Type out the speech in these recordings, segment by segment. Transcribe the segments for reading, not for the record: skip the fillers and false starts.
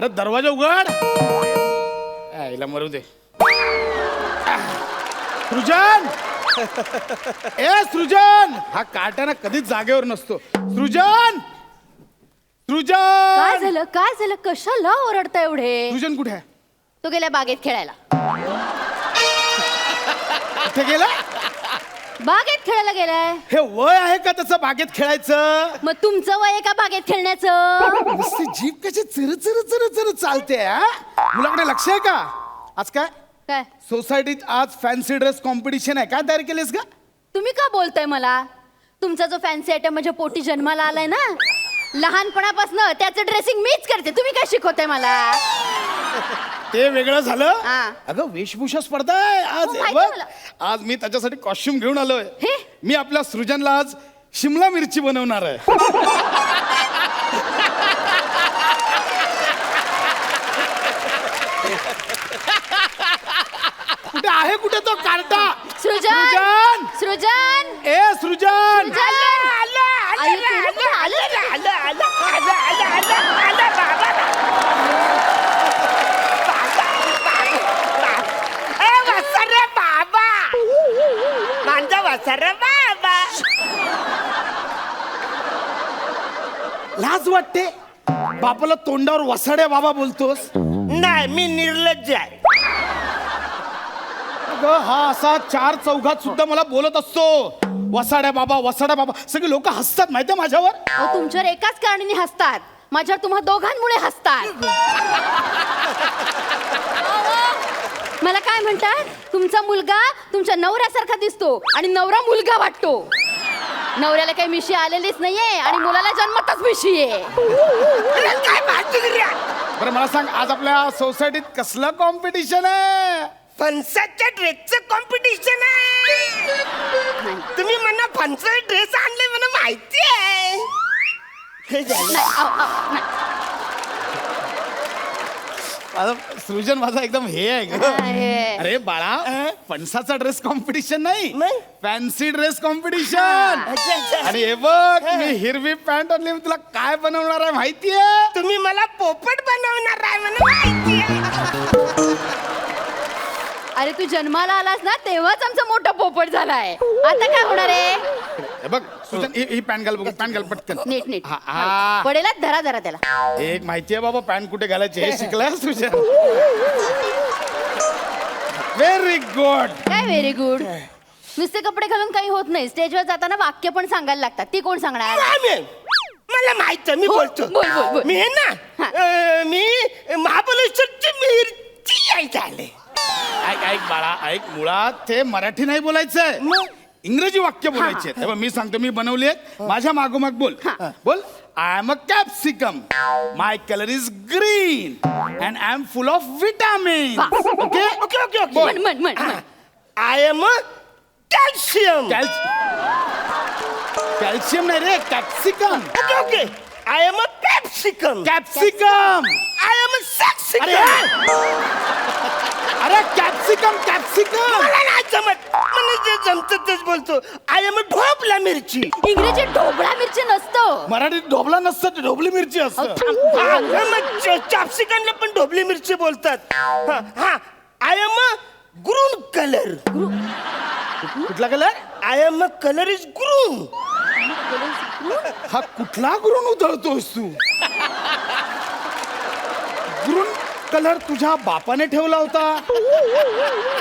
अरे दरवाजा उघड. आईला मरू दे. सृजन ए सृजन, हा काट्याना कधीच जागेवर नसतो. सृजन काय सृजन झालं काय झालं, कशाला ओरडता एवढे? सृजन कुठे आहे? तो गेला बागेत खेळायला. कुठे गेला? बागेत खेळायला गेलाय. हे वय आहे का त्याचं बागेत खेळायचं? मग तुमचं वय आहे का बागेत खेळण्याचं? नुसती जीभ कशी चिर चिर चिर चिर चालते. मुलाकडे लक्ष आहे का? आज काय काय सोसायटीत आज फॅन्सी ड्रेस कॉम्पिटिशन आहे. काय तयारी केलीस का? तुम्ही का बोलताय मला? तुमचा जो फॅन्सी आयटम माझ्या पोटी जन्माला आलाय ना, लहानपणापासून त्याचं ड्रेसिंग मीच करते. तुम्ही काय शिकवताय मला? ते वेगळं झालं. हा. अगं वेशभूषा स्पर्धा आहे आज. हो, माहिती बघ, मला. आज मी त्याच्यासाठी कॉस्ट्युम घेऊन आलोय. हे? मी आपल्या सृजनला आज शिमला मिरची बनवणार आहे. कुठे आहे कुठे तो कार्टा? सृजन सृजन ए सृजन लाज वाटते बापाला तोंडावर वसाड्या बाबा बोलतोस. नाही, मी निर्लज्ज आहे. अगं, हा असा चार चौघात सुद्धा मला बोलत असतो, वसाड्या बाबा वसाड्या बाबा. सगळे लोक हसतात माहितीये माझ्यावर. अहो, तुमच्यावर एकाच कारणाने हसतात, माझ्यावर तुम्हा दोघांमुळे हसतात. मला काय म्हणतात, तुमचा मुलगा तुमच्या नवऱ्यासारखा दिसतो आणि नवरा मुलगा वाटतो. नवऱ्याला काही मिशी आलेलीच नाहीये आणि मुलाला जन्मतच मिशी आहे. काय भातुकऱ्या? बरं मला सांग, आज आपल्या सोसायटीत कसलं कॉम्पिटिशन आहे? फणसाच्या ड्रेसचं कॉम्पिटिशन आहे. तुम्ही म्हणा फणसाचे ड्रेस आणले मला माहिती आहे. हे झालं. नाही, नाही. माझा सृजन माझा एकदम हे आहे ग. आहे. अरे बाळा, फणसाचा ड्रेस कॉम्पिटिशन नाही, मग? Fancy dress competition. अच्छा, अच्छा. आणि हे बघ, मी हिरवी पॅन्ट आणली. मी तुला काय बनवणार आहे माहितीये? तुम्ही मला पोपट बनवणार आहे मला माहिती आहे. अरे तू जन्माला आलास ना तेव्हाच आमचा मोठा पोपट झालाय. आता काय होणार आहे? हे बघ सृजन, ही पॅन्ट घाल बघ, पॅन्ट घाल पटकन. नीट नीट हा, हा. पडेला धरा धरा त्याला. एक माहितीये बाबा पॅन्ट कुठे घालायची हे शिकलाय सृजन. Very good. काय व्हेरी गुड. नुसते कपडे घालून काही होत नाही. स्टेजवर जाताना वाक्य पण सांगायला लागतात. ती कोण सांगणार? रामेन, मला माहित मी हो, बोलतो. बोल, बोल, बोल. मी आहे ना, हा. मी महाबळेश्वरची मिरची यायचं आले. ऐक ऐक बाळा ऐक, मुळात ते मराठी नाही बोलायचंय, इंग्रजी वाक्य बोलायचे. तेव्हा मी सांगतो, मी बनवले. माझ्या मागोमाग बोल. बोल. I am a capsicum, my colour is green and I am full of vitamin. Okay okay okay okay. म्हण म्हण म्हण म्हण. I am calcium. कॅल्शियम नाही रे, capsicum. Okay okay. I am capsicum. Capsicum. I am अरे सॅक्सिकम. अरे capsicum capsicum. मला नाही जमत, मला जे जमतं तेच बोलतो. आय एम ढोबला मिरची. इंग्रजीत ढोबळा मिरची नसतं. मराठीत ढोबला नसतं, ढोबली मिरची अहो, असतं. थांब, थांब. कॅप्सिकमला पण ढोबली मिरची बोलतात. हा, आय एम ग्रून कलर. कुठला colour? I am colour is green. हा कुठला गुरून उधळतोस तू? गुरून कलर तुझ्या बापाने ठेवला होता.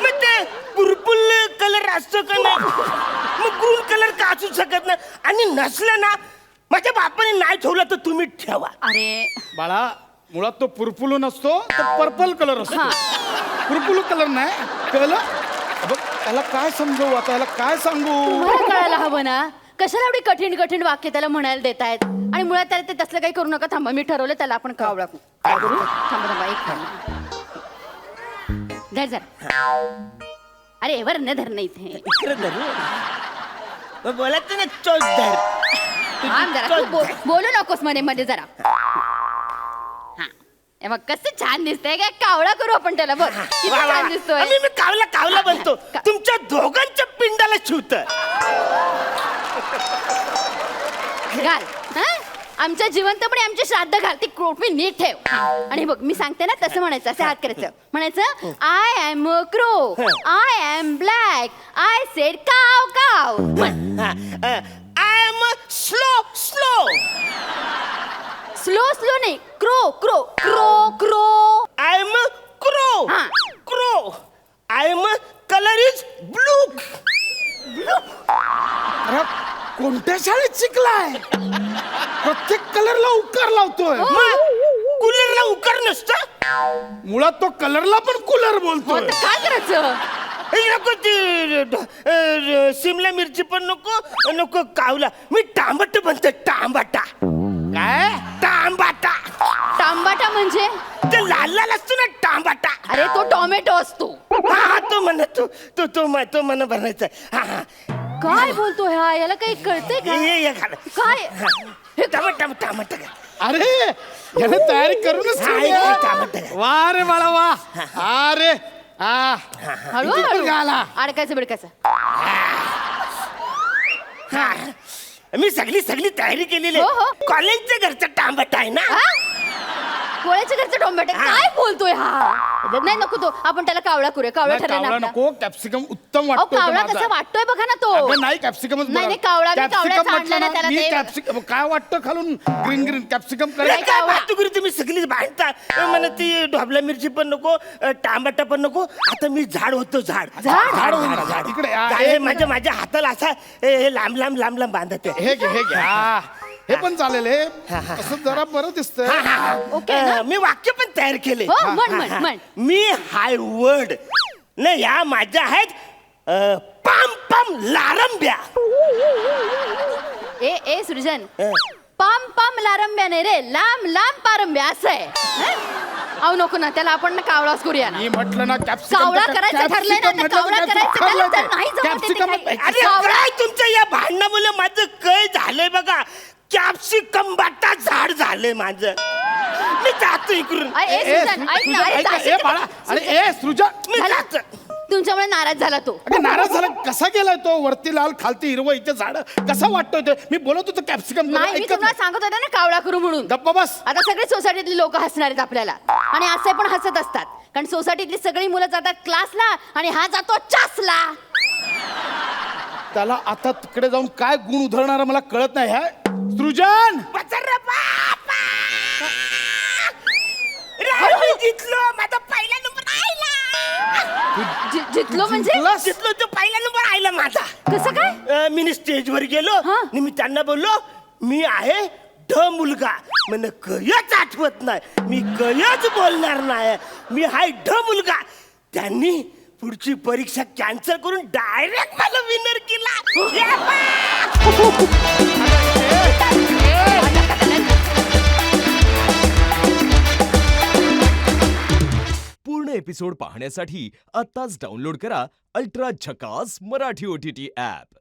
मग ते पर्पल कलर असतो का नाही, मग ग्रून कलर का असू शकत नाही. आणि नसलं ना, माझ्या बापाने नाही ठेवला तर तुम्ही ठेवा. अरे बाळा, मुळात तो पुरपुलू नसतो, तो पर्पल कलर असतो. पुरपुलू कलर नाही कळलं? बघ, त्याला काय समजवू आता, याला काय सांगू? तुम्हाला कळायला हवं ना, कशाला एवढी कठीण कठीण वाक्य त्याला म्हणायला देतायत. आणि मुळात त्याला ते तसलं काही करू नका. थांबा, मी ठरवलं त्याला आपण कावळा. काय करू? थांबा थांबा एक थांबा. धर जरा. अरे वर न धर नाही इथे. इकडे धरू. मग बोलत ना चोच धर. थांब जरा, तू बोलू नकोस मध्ये मध्ये जरा. हा, हे मग कसं छान दिसतंय. काय कावळा करू आपण त्याला. बघ किती वा, वा, छान वा. दिसतोय. आम्ही मी कावला कावला बनतो. तुमच्या दोघांच्या पिंडाला शिवत. घाल. हा? आमच्या जिवंतपणे आमची श्राद्ध घाल ती क्रोटमी नीट ठेव आणि बघ मी सांगते ना तसं म्हणायचं असं हात करायचं म्हणायचं I am a crow I am black I said काव काव म्हण I am slow slow slow slow नाही crow crow crow crow I am crow हा. Crow I am colour is blue अरे कोणत्या शाळेत शिकलाय प्रत्येक कलरला उकार लावतोय कूलरला उकार नसतं मुळात तो कलरला पण कूलर बोलतोय आता काय करायचं नको ती शिमला मिरची पण नको नको कावला मी टांबट बनतो टांबाटा काय टांबाटा तांबाटा म्हणजे ते लाल लाल असतो ना टांबाटा अरे तो टोमॅटो असतो हा तो म्हणा तो म्हणा बनायचा हा हा काय बोलतो ह्या याला काही कळतंय का हे घाल काय हे टमाटा टमाटा अरे याने तयारी करूनच ठेवली आहे. टमाटा वा रे बाळा वा अरे हा हळूहळू घाला. अडकायचं बिडकायचं हा मी सगळी तयारी केलेली हो, हो. आहे कॉलेजच्या घरचा टांबाटा आहे ना हा? कोळ्याच्या घरचं टोमॅटो काय बोलतोय हा नाही नको तो आपण त्याला कावळा करूया कावळा नाही, ठरला कावळा ना नको कॅप्सिकम उत्तम अहो वाटतो कावळा कसा वाटतोय बघा ना तो अगं नाही कॅप्सिकम नाही, नाही, कावळा, मी कावळ्याचं आणलं ना त्याला ते. कॅप्सिकम काय वाटतं खालून ग्रीन ग्रीन कॅप्सिकम अरे करायचं काय कावळा. वाहतुकीरी तुम्ही सगळीच भांडता मला ती ढोबला मिरची पण नको टांबाटा पण नको आता मी झाड होतो झाड झाड? होईल ना, झाड. इकडे या, झाड हे हे माझ्या हाताला असा हे लांब लांब लांब लांब बांधत आहे हे घे हे घे हा. हे पण चालेल हे असं जरा बरं दिसतंय ओके ना? मी वाक्य पण तयार केले हो, म्हण, म्हण, म्हण. मी हाय वर्ड न या माझ्या आहेत पाम पाम लारंब्या ए सृजन पाम पाम लारंब्या नाही रे लांब लांब पारंब्या असं आहे हं? अहो नको ना त्याला आपण ना कावळाच करूया ना मी म्हटलं ना कॅप्सिकम कावळा करायचं ठरलंय ना, तर कावळा करायचं त्याला तर नाही जमत आहे ते कॅप्सिकम काही. अरे काय तुमच्या या भांडणामुळे माझं काय झालंय बघा कॅप्सिकम बाटा झाड झालंय माझं मी जातो इकडून अरे, ए, सृजन, ऐक ना, अरे, जाशील का? बाळा अरे ए सृजन मी झालं? जातो तुमच्यामुळे नाराज झाला तो अरे नाराज झाला कसा गेलाय तो वरती लाल खालती हिरवं इथे झाड कसा वाटतोय ते मी बोलत होतो कॅप्सिकम नाही मी तुम्हाला सांगत होते ना कावळा करू म्हणून गप्पा बस आता सगळी सोसायटीतली लोक हसणार आहेत आपल्याला आणि असे पण हसत असतात कारण सोसायटीतली सगळी मुलं जातात क्लासला आणि हा जातो चासला त्याला आता तिकडे जाऊन काय गुण उधळणार मला कळत नाही ह्या सृजन बचर बापा राहुल जितलो माझा पहिला नंबर आयला जितलो म्हणजे जिंकलास? जितलो तो पहिला नंबर आयला माझा कसं काय मी स्टेजवर गेलो हा. आणि मी त्यांना बोललो मी आहे ढ मुलगा मला कयच आठवत नाही मी कयच बोलणार नाही मी हाय ढ मुलगा त्यांनी पुढची परीक्षा कॅन्सल करून डायरेक्ट मला विनर केला या बा! पूर्ण एपिसोड पाहण्यासाठी आत्ताच डाउनलोड करा अल्ट्रा झकास मराठी OTT ॲप.